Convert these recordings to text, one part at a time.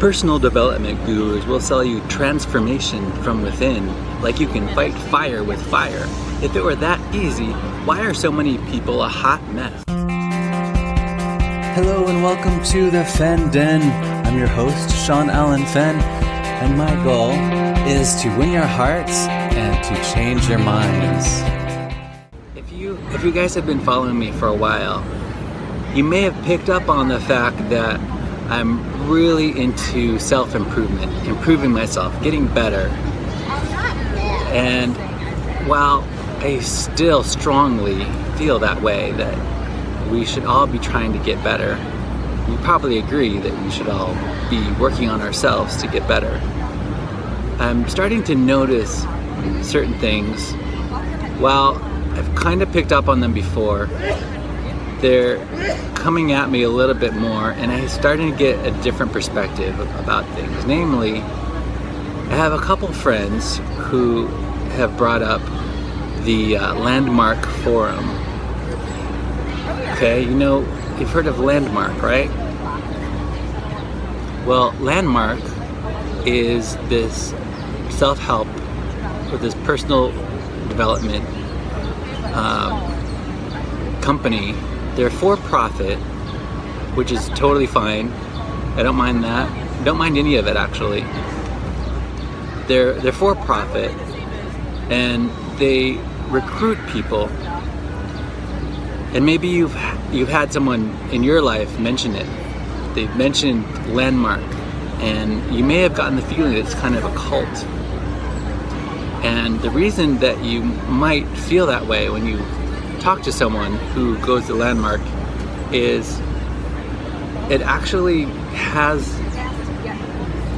Personal development gurus will sell you transformation from within, like you can fight fire with fire. If it were that easy, why are so many people a hot mess? Hello and welcome to the Fen Den. I'm your host, Sean Allen Fen, and my goal is to win your hearts and to change your minds. If you guys have been following me for a while, you may have picked up on the fact that I'm really into self-improvement, improving myself, getting better. And while I still strongly feel that way, that we should all be trying to get better, you probably agree that we should all be working on ourselves to get better. I'm starting to notice certain things. While I've kind of picked up on them before, they're coming at me a little bit more, and I'm starting to get a different perspective about things. Namely, I have a couple friends who have brought up the Landmark Forum. Okay, you've heard of Landmark, right? Well, Landmark is this self-help or this personal development company. They're for-profit, which is totally fine. I don't mind that. I don't mind any of it, actually. They're for-profit, and they recruit people. And maybe you've had someone in your life mention it. They've mentioned Landmark, and you may have gotten the feeling that it's kind of a cult. And the reason that you might feel that way when you talk to someone who goes to Landmark is it actually has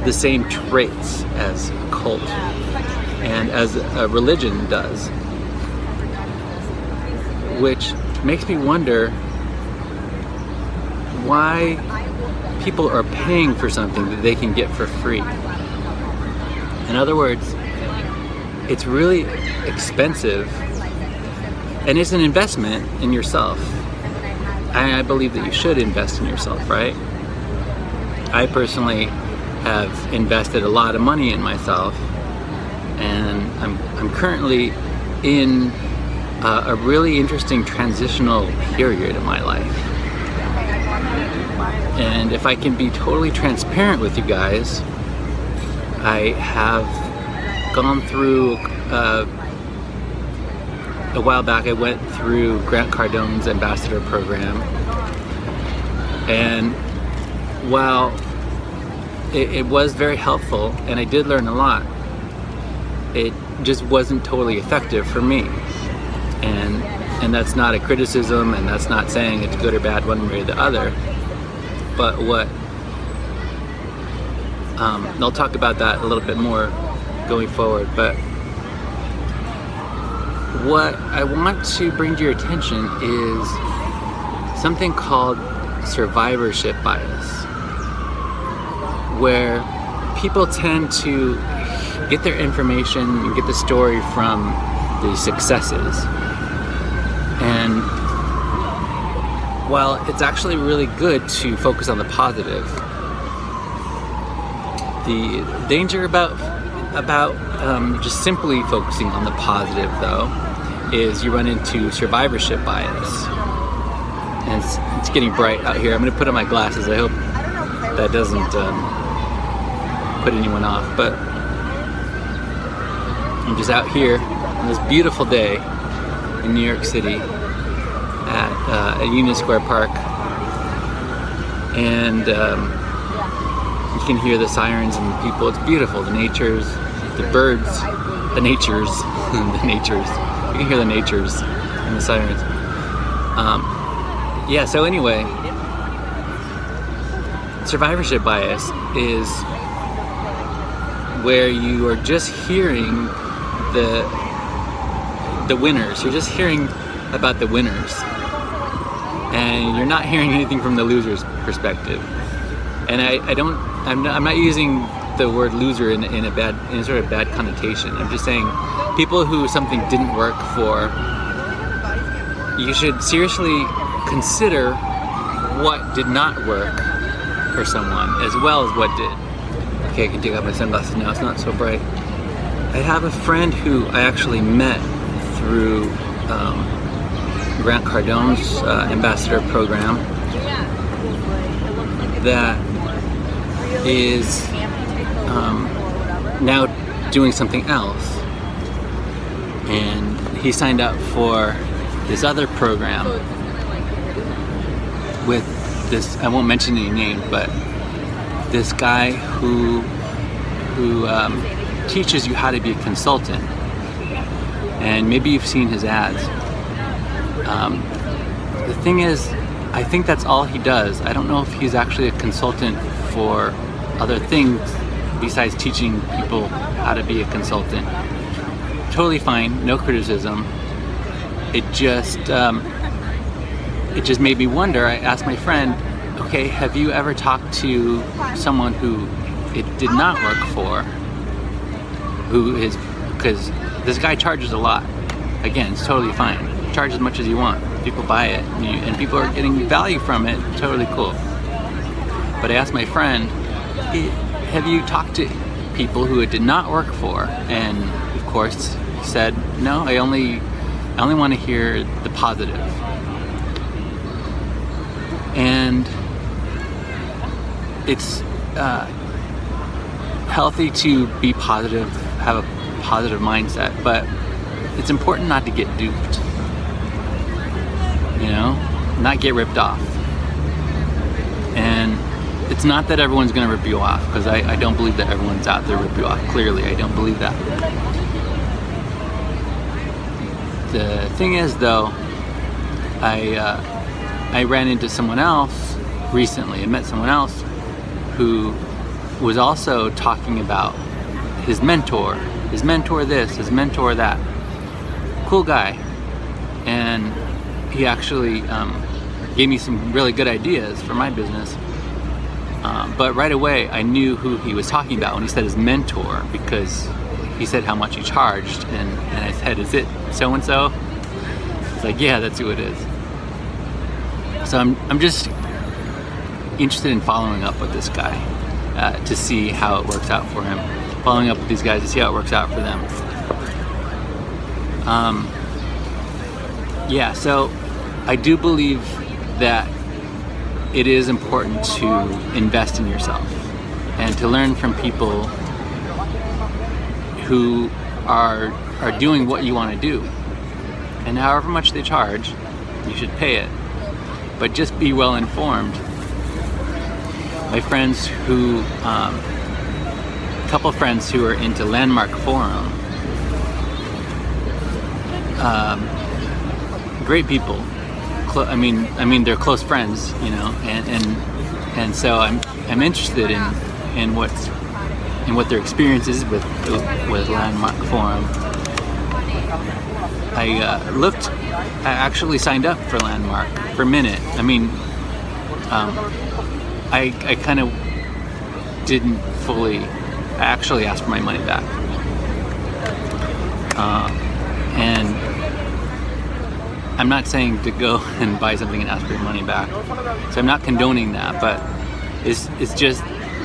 the same traits as a cult and as a religion does, which makes me wonder why people are paying for something that they can get for free. In other words, it's really expensive, and it's an investment in yourself. I believe that you should invest in yourself, right? I personally have invested a lot of money in myself, and I'm currently in a really interesting transitional period of my life. And if I can be totally transparent with you guys, I have gone through a while back. I went through Grant Cardone's ambassador program, and while it was very helpful and I did learn a lot, it just wasn't totally effective for me. And that's not a criticism, and that's not saying it's good or bad one way or the other. But I'll talk about that a little bit more going forward. But what I want to bring to your attention is something called survivorship bias, where people tend to get their information and get the story from the successes. And while it's actually really good to focus on the positive, the danger about just simply focusing on the positive, though, is you run into survivorship bias. And it's getting bright out here. I'm going to put on my glasses. I hope that doesn't put anyone off. But I'm just out here on this beautiful day in New York City at Union Square Park, and you can hear the sirens and the people. It's beautiful. The natures, the birds, the natures, the natures. You can hear the natures and the sirens. So anyway, survivorship bias is where you are just hearing the winners. You're just hearing about the winners, and you're not hearing anything from the loser's perspective. And I'm not using the word loser in a sort of bad connotation. I'm just saying people who something didn't work for, you should seriously consider what did not work for someone as well as what did. Okay, I can take off my sunglasses now, it's not so bright. I have a friend who I actually met through Grant Cardone's ambassador program that is now doing something else. And he signed up for this other program with this, I won't mention any names, but this guy who teaches you how to be a consultant. And maybe you've seen his ads. The thing is, I think that's all he does. I don't know if he's actually a consultant for other things besides teaching people how to be a consultant. Totally fine, no criticism. It just made me wonder. I asked my friend, okay, have you ever talked to someone who it did not work for, because this guy charges a lot. Again, it's totally fine. Charge as much as you want. People buy it, and people are getting value from it. Totally cool. But I asked my friend, have you talked to people who it did not work for? And of course, he said, no, I only want to hear the positive. And it's healthy to be positive, have a positive mindset, but it's important not to get duped. You know, not get ripped off. And it's not that everyone's going to rip you off, because I don't believe that everyone's out there rip you off. Clearly, I don't believe that. The thing is, though, I ran into someone else recently. I met someone else who was also talking about his mentor this, his mentor that. Cool guy. And he actually gave me some really good ideas for my business. But right away, I knew who he was talking about when he said his mentor, because he said how much he charged, and I said, is it so-and-so? He's like, yeah, that's who it is. So I'm just interested in following up with this guy to see how it works out for him. Following up with these guys to see how it works out for them. Yeah, so I do believe that it is important to invest in yourself and to learn from people who are doing what you want to do. And however much they charge, you should pay it. But just be well informed. My friends who, a couple friends who are into Landmark Forum, great people. I mean, they're close friends, you know, and so I'm interested in what their experience is with Landmark Forum. I actually signed up for Landmark for a minute. I mean, I kind of didn't fully. I actually asked for my money back, and I'm not saying to go and buy something and ask for your money back. So I'm not condoning that, but it's just,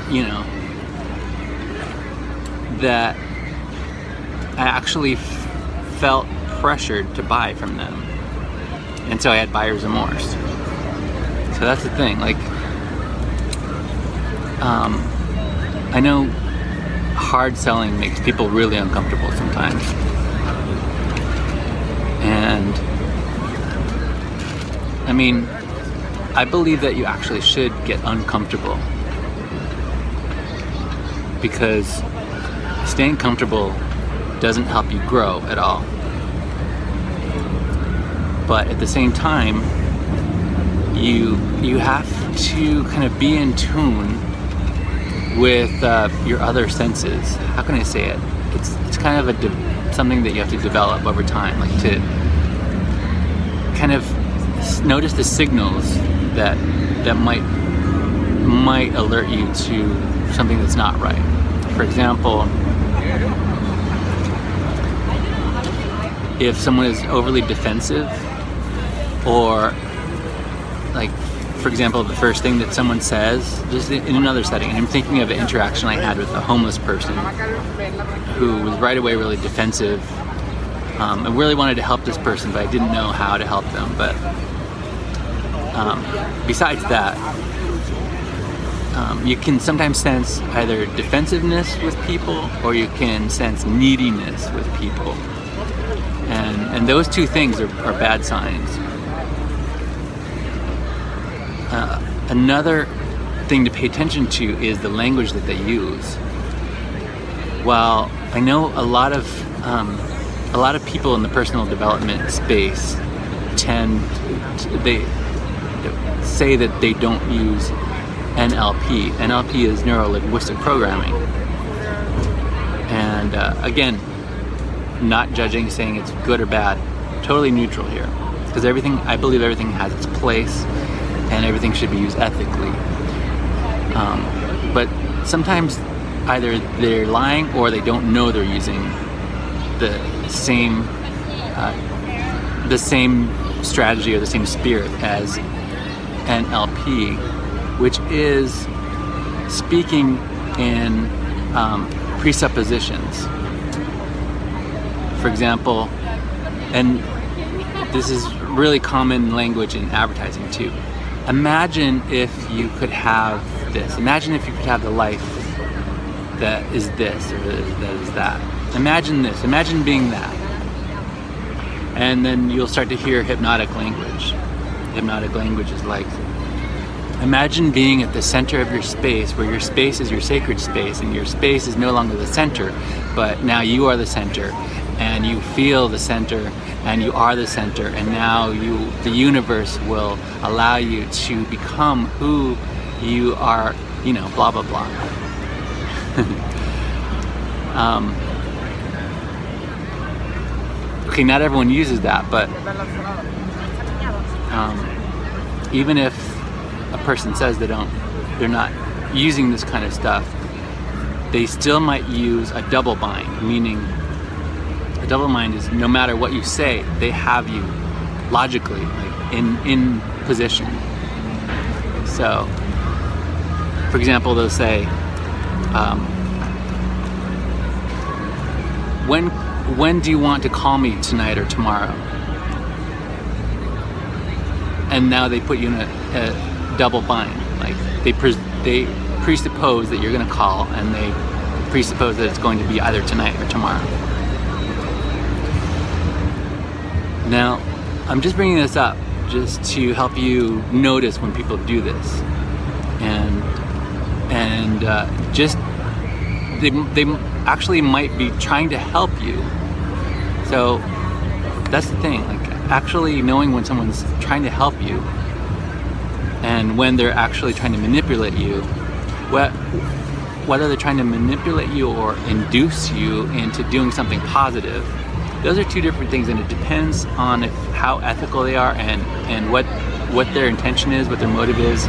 you know, that I actually felt pressured to buy from them. And so I had buyer's remorse. So that's the thing, like, I know hard selling makes people really uncomfortable sometimes. And I mean, I believe that you actually should get uncomfortable, because staying comfortable doesn't help you grow at all. But at the same time, you have to kind of be in tune with your other senses. How can I say it? It's kind of something that you have to develop over time, like to kind of notice the signals that might alert you to something that's not right. For example, if someone is overly defensive or like for example, the first thing that someone says, just in another setting, and I'm thinking of an interaction I had with a homeless person who was right away really defensive. I really wanted to help this person, but I didn't know how to help them. But besides that, you can sometimes sense either defensiveness with people, or you can sense neediness with people. And those two things are bad signs. Another thing to pay attention to is the language that they use. While I know a lot of people in the personal development space they say that they don't use NLP. NLP is neuro-linguistic programming. And again, not judging, saying it's good or bad, totally neutral here. Because I believe everything has its place, and everything should be used ethically. But sometimes either they're lying or they don't know they're using the same strategy or the same spirit as NLP, which is speaking in presuppositions. For example, and this is really common language in advertising too. Imagine if you could have this. Imagine if you could have the life that is this or that is that. Imagine this. Imagine being that. And then you'll start to hear hypnotic language. Hypnotic language is like, imagine being at the center of your space, where your space is your sacred space, and your space is no longer the center, but now you are the center, and you feel the center, and you are the center, and now the universe will allow you to become who you are, blah, blah, blah. Okay, not everyone uses that, but even if a person says they're not using this kind of stuff, they still might use a double bind, meaning a double bind is no matter what you say, they have you logically, like in position. So, for example, they'll say, when do you want to call me, tonight or tomorrow? And now they put you in a double bind. Like they presuppose that you're going to call, and they presuppose that it's going to be either tonight or tomorrow. Now, I'm just bringing this up just to help you notice when people do this, and just they actually might be trying to help you. So that's the thing, like actually knowing when someone's trying to help you and when they're actually trying to manipulate you, whether they're trying to manipulate you or induce you into doing something positive. Those are two different things, and it depends on how ethical they are and what their intention is, what their motive is.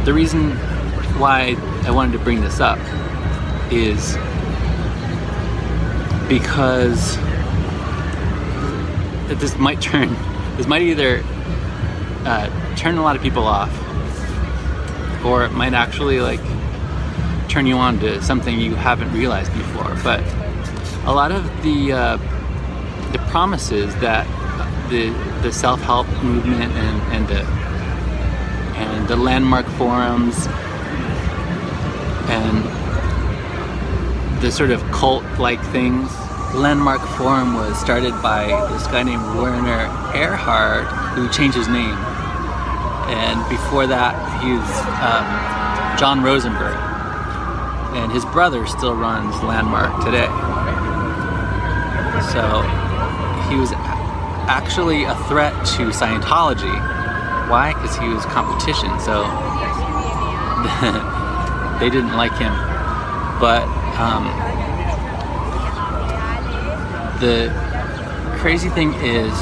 The reason why I wanted to bring this up is because this might either turn a lot of people off, or it might actually like turn you on to something you haven't realized before. But a lot of the promises that the self-help movement and the landmark forums and the sort of cult-like things. The Landmark Forum was started by this guy named Werner Erhard, who changed his name. And before that, he was John Rosenberg. And his brother still runs Landmark today. So he was actually a threat to Scientology. Why? Because he was competition, so they didn't like him. But the crazy thing is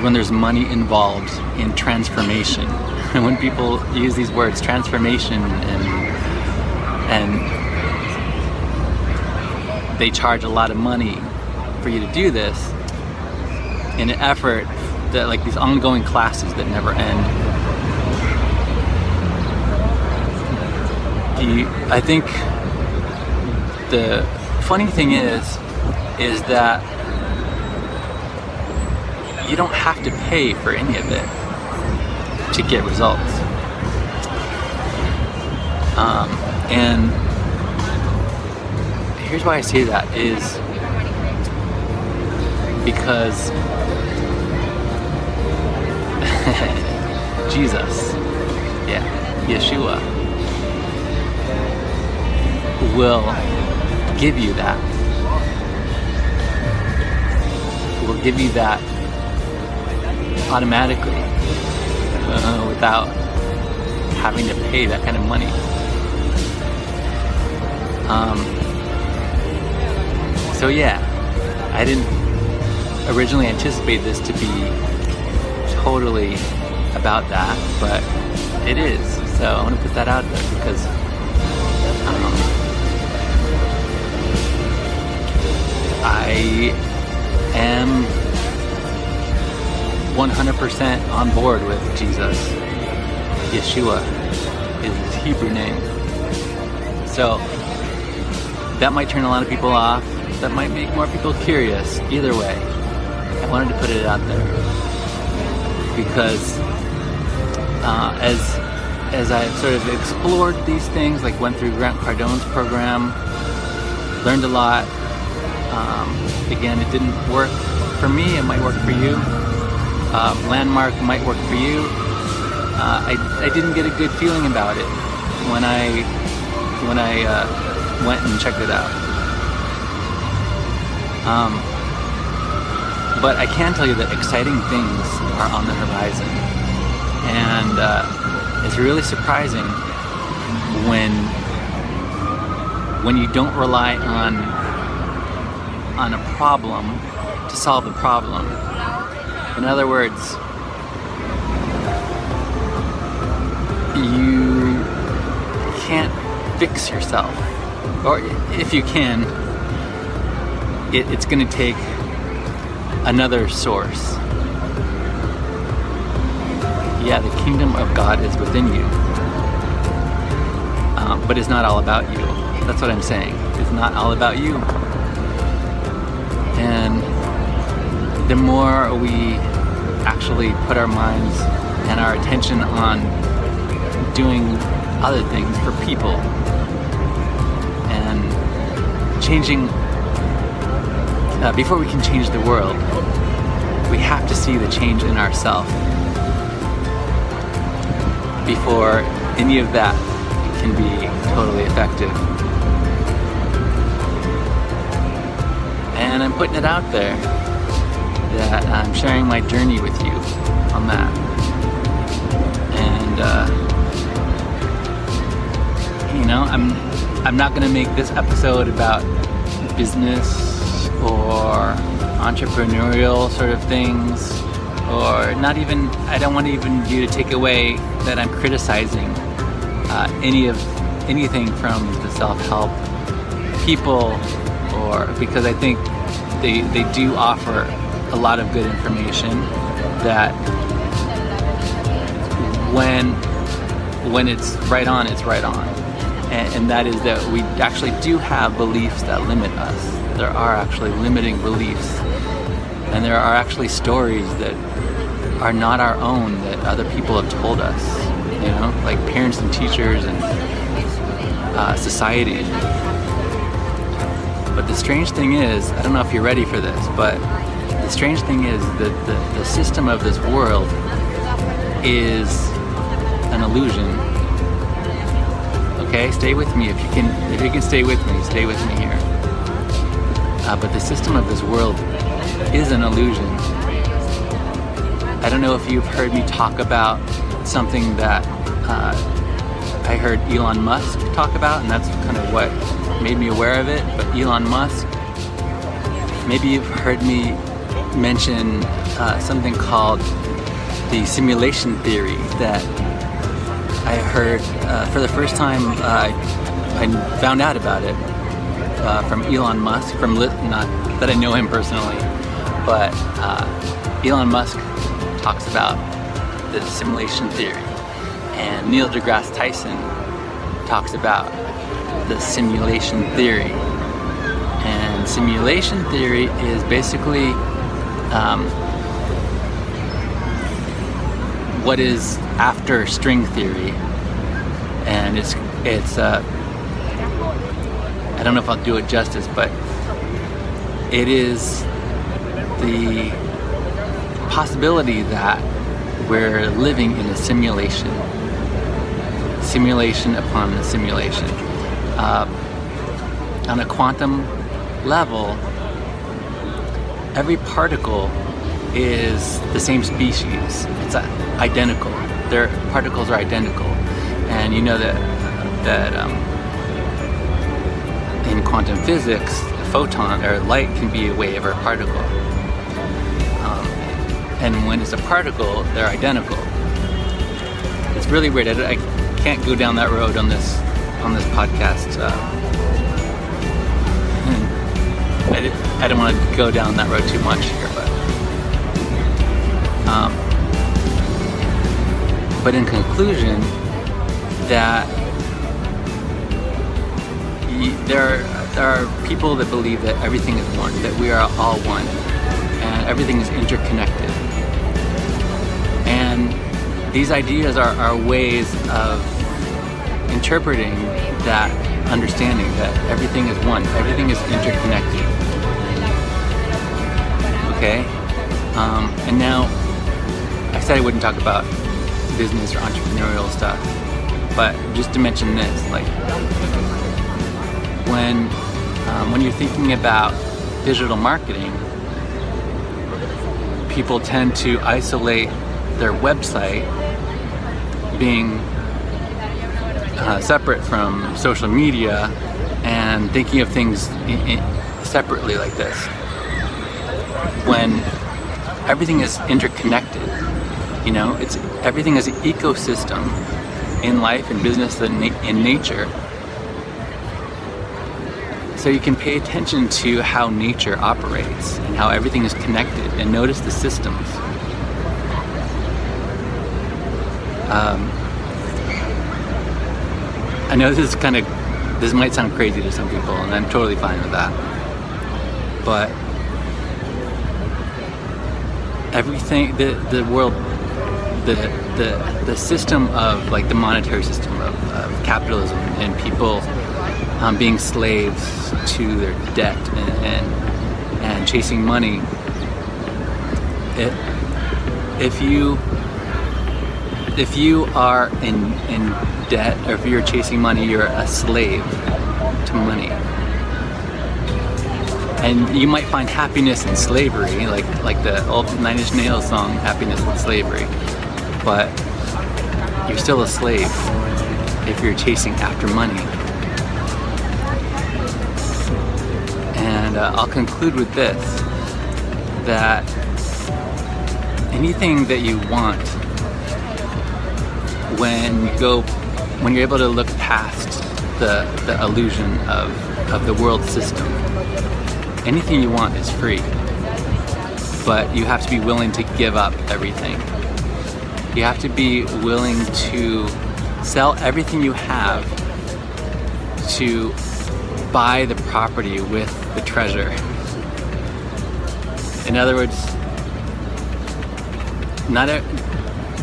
when there's money involved in transformation, and when people use these words, transformation, and they charge a lot of money for you to do this, in an effort that, like, these ongoing classes that never end. I think the funny thing is that you don't have to pay for any of it to get results. And here's why I say that is because Jesus, Yeshua, will give you that. Will give you that automatically, without having to pay that kind of money. So yeah, I didn't originally anticipate this to be totally about that, but it is. So I want to put that out there because I am 100% on board with Jesus. Yeshua is his Hebrew name. So that might turn a lot of people off. That might make more people curious. Either way, I wanted to put it out there because as I sort of explored these things, like went through Grant Cardone's program, learned a lot. Again, it didn't work for me. It might work for you. Landmark might work for you. I didn't get a good feeling about it when I went and checked it out. But I can tell you that exciting things are on the horizon, and it's really surprising when you don't rely on a problem to solve the problem. In other words, you can't fix yourself, or if you can, it's going to take another source. Yeah, the kingdom of God is within you, but it's not all about you. That's what I'm saying. It's not all about you. And the more we actually put our minds and our attention on doing other things for people and changing, before we can change the world, we have to see the change in ourselves before any of that can be totally effective. And I'm putting it out there that I'm sharing my journey with you on that. And I'm not going to make this episode about business or entrepreneurial sort of things, or not even, I don't want even you to take away that I'm criticizing anything from the self-help people, or because I think they do offer a lot of good information that when it's right on, it's right on. And that is that we actually do have beliefs that limit us. There are actually limiting beliefs. And there are actually stories that are not our own that other people have told us, like parents and teachers and society. But the strange thing is, I don't know if you're ready for this, but the strange thing is that the system of this world is an illusion. Okay, stay with me if you can stay with me. Stay with me here. But the system of this world is an illusion. I don't know if you've heard me talk about something that I heard Elon Musk talk about, and that's kind of what made me aware of it. But Elon Musk, maybe you've heard me mention something called the simulation theory that I heard for the first time. I found out about it from Elon Musk, not that I know him personally, but Elon Musk talks about the simulation theory, and Neil deGrasse Tyson talks about the simulation theory. And simulation theory is basically what is after string theory, and it's I don't know if I'll do it justice, but it is the possibility that we're living in a simulation upon a simulation. On a quantum level, every particle is the same species. It's identical. Their particles are identical, and you know that in quantum physics, a photon or light can be a wave or a particle. And when it's a particle, they're identical. It's really weird. I can't go down that road on this podcast. I don't want to go down that road too much here, but in conclusion, that there are people that believe that everything is one, that we are all one, and everything is interconnected. And these ideas are ways of interpreting that understanding that everything is one, everything is interconnected. Okay? And now, I said I wouldn't talk about business or entrepreneurial stuff, but just to mention this, like when you're thinking about digital marketing, people tend to isolate their website being separate from social media and thinking of things separately like this. When everything is interconnected, everything is an ecosystem in life and business and in nature. So you can pay attention to how nature operates and how everything is connected, and notice the systems. I know this might sound crazy to some people, and I'm totally fine with that. But everything, the world, the system of, like, the monetary system of capitalism and people being slaves to their debt and chasing money. If you are in debt, or if you're chasing money, you're a slave to money. And you might find happiness in slavery, like the old Nine Inch Nails song, Happiness in Slavery. But you're still a slave if you're chasing after money. And I'll conclude with this, that anything that you want, when you're able to look past the illusion of the world system, anything you want is free. But you have to be willing to give up everything. You have to be willing to sell everything you have to buy the property with the treasure. In other words,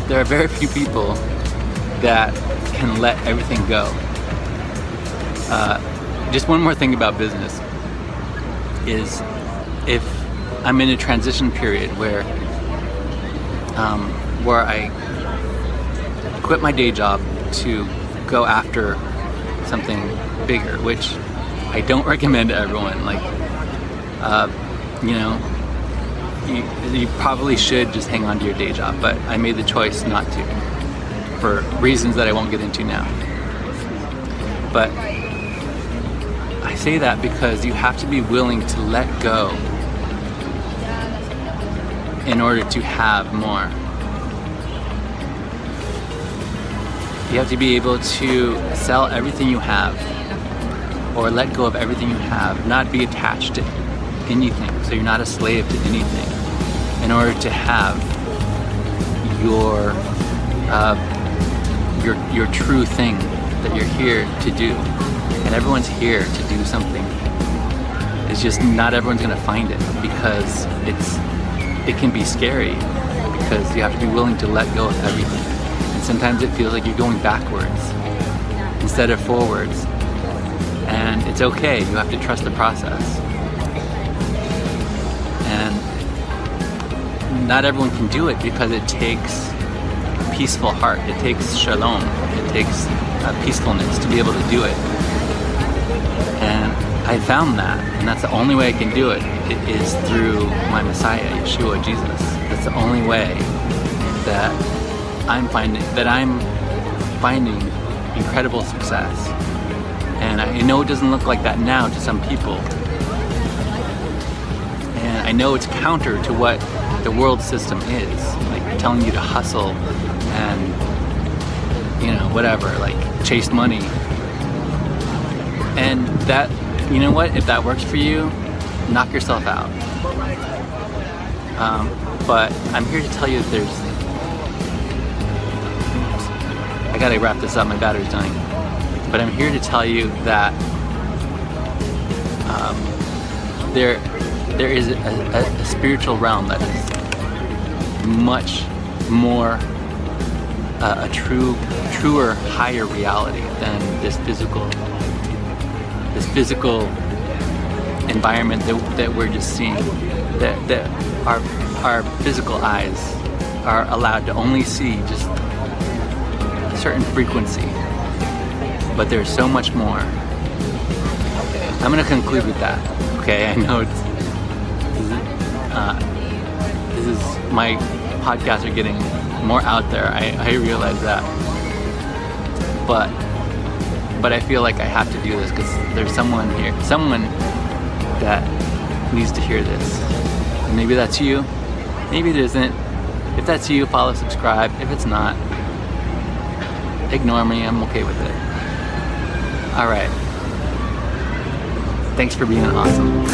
there are very few people that can let everything go. Just one more thing about business is, if I'm in a transition period where I quit my day job to go after something bigger, which I don't recommend to everyone. Like, you probably should just hang on to your day job, but I made the choice not to, for reasons that I won't get into now. But I say that because you have to be willing to let go in order to have more. You have to be able to sell everything you have, or let go of everything you have, not be attached to anything, so you're not a slave to anything. in order to have your true thing that you're here to do. And everyone's here to do something. It's just not everyone's gonna find it, because it can be scary, because you have to be willing to let go of everything. And sometimes it feels like you're going backwards instead of forwards. And it's okay, you have to trust the process. And not everyone can do it, because it takes a peaceful heart. It takes shalom. It takes peacefulness to be able to do it. And I found that, and that's the only way I can do it. It is through my Messiah, Yeshua, Jesus. That's the only way that I'm finding incredible success. And I know it doesn't look like that now to some people. And I know it's counter to what the world system is, like telling you to hustle and, you know, whatever, like chase money. And that, you know what, if that works for you, knock yourself out. But I'm here to tell you that I gotta wrap this up, my battery's dying. But I'm here to tell you that there is a spiritual realm that is much more a truer, higher reality than this physical environment that we're just seeing. That our physical eyes are allowed to only see just a certain frequency. But there's so much more. I'm gonna conclude with that. Okay, I know this is my podcasts are getting more out there. I realize that, but I feel like I have to do this because there's someone that needs to hear this. And maybe that's you. Maybe it isn't. If that's you, follow, subscribe. If it's not, ignore me. I'm okay with it. All right. Thanks for being awesome.